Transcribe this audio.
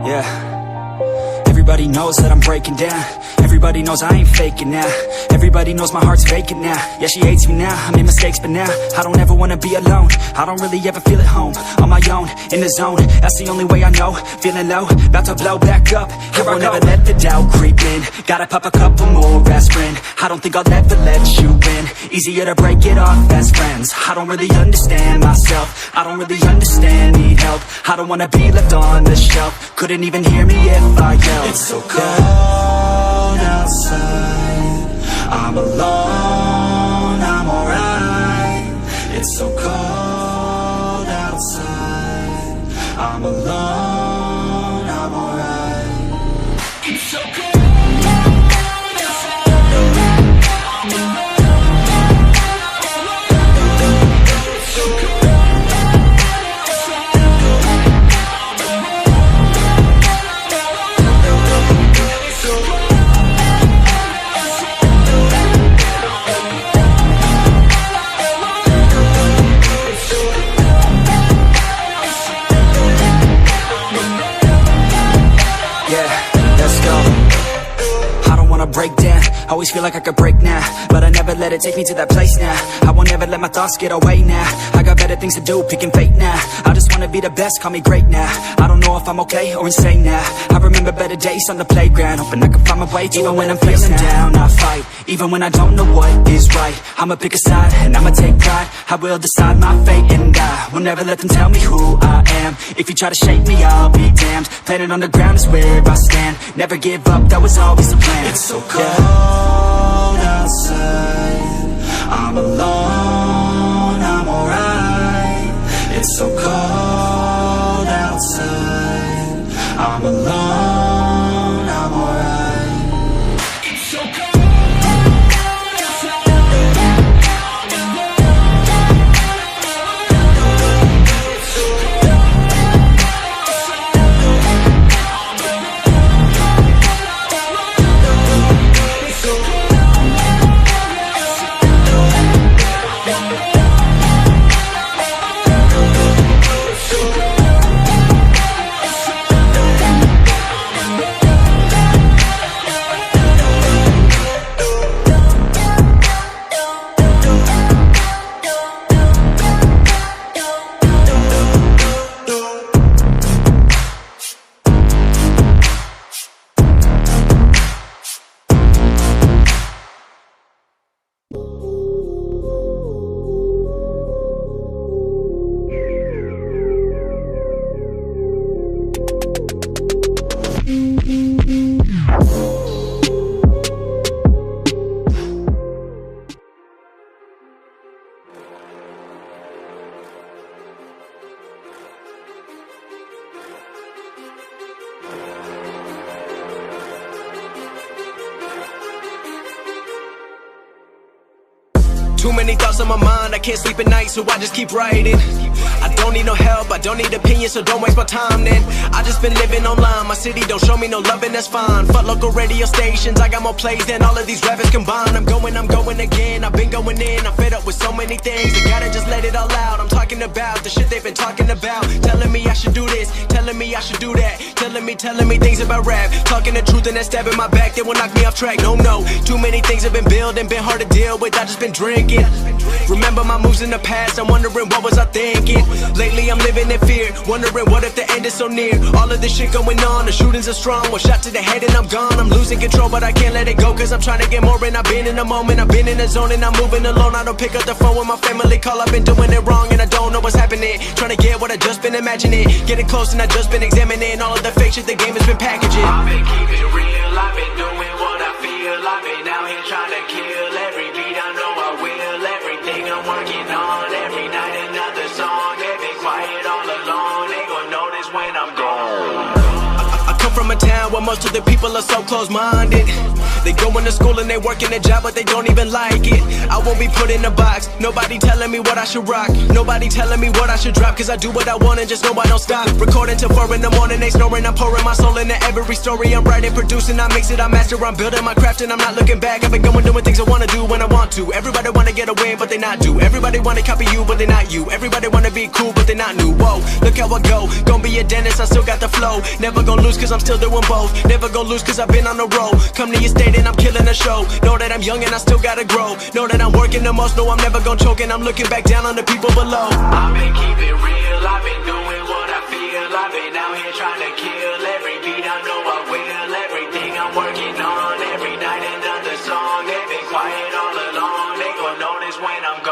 Yeah. Everybody knows that I'm breaking down. Everybody knows I ain't faking now. Everybody knows my heart's vacant now. Yeah, she hates me now, I made mistakes but now I don't ever wanna be alone. I don't really ever feel at home. On my own, in the zone, that's the only way I know. Feeling low, about to blow back up. Here I won't ever let the doubt creep in. Gotta pop a couple more aspirin. I don't think I'll ever let you in. Easier to break it off best friends. I don't really understand myself. I don't really understand, need help. I don't wanna be left on the shelf. Couldn't even hear me if I yelled. It's so cold outside, I'm alone, I'm alright. It's so cold outside, I'm alone, I'm alright. It's so cold. Break down, always feel like I could break now, but I never let it take me to that place now. I won't ever let my thoughts get away now. I got better things to do, picking fate now. I just wanna be the best, call me great now. I don't know if I'm okay or insane now. I remember better days on the playground, hoping I can find my way to even when I'm feeling down. I fight, even when I don't know what is right. I'ma pick a side, and I'ma take pride. I will decide my fate, and I will never let them tell me who I am. If you try to shake me, I'll be damned. Planet on the ground is where I stand. Never give up, that was always the plan. It's so cold outside, I'm alone, I'm alright. It's so cold outside, I'm alone, I'm alright. It's so cold. Too many thoughts on my mind, I can't sleep at night, so I just keep writing. I don't need no help, I don't need opinions, so don't waste my time then. I just been living online, my city don't show me no love and that's fine. Fuck local radio stations, I got more plays than all of these rappers combined. I'm going again, I've been going in, I'm fed up with so many things. I gotta just let it all out, I'm talking about the shit they've been talking about. Telling me I should do this, telling me I should do that. Telling me things about rap. Talking the truth and that stab in my back, they will knock me off track, no. Too many things have been building, been hard to deal with, I just been drinking. Remember my moves in the past, I'm wondering what was I thinking. Lately I'm living in fear, wondering what if the end is so near. All of this shit going on, the shootings are strong. One shot to the head and I'm gone. I'm losing control but I can't let it go, cause I'm trying to get more. And I've been in the moment, I've been in the zone, and I'm moving alone. I don't pick up the phone when my family call, I've been doing it wrong and I don't know what's happening. Trying to get what I just been imagining, getting close and I just been examining all of the fake shit the game has been packaging. I've been keeping it real, I've been doing what I feel. I've been out here trying to kill every beat, I know I will. Everything I'm working on, every night another song. They been quiet all along, they gon' notice when I'm gone. I come from a town where most of the people are so close-minded. They go into school and they work in a job but they don't even like it. I won't be put in a box. Nobody telling me what I should rock. Nobody telling me what I should drop. Cause I do what I want and just know I don't stop. Recording till 4 in the morning, they snoring. I'm pouring my soul into every story. I'm writing, producing, I mix it, I master. I'm building my craft and I'm not looking back. I've been going doing things I wanna do when I want to. Everybody wanna get away, but they not do. Everybody wanna copy you, but they not you. Everybody wanna be cool, but they not new. Whoa, look how I go. Gonna be a dentist, I still got the flow. Never gonna lose cause I'm still doing both. Never gonna lose cause I've been on the road. Come to your state and I'm killing the show. Know that I'm young and I still gotta grow. Know that I'm working the most, know I'm never gonna choke. And I'm looking back down on the people below. I've been keeping real, I've been doing what I feel. I've been out here trying to kill every beat, I know I will. Everything I'm working on, every night another song. They've been quiet all along, they gon' notice when I'm gone.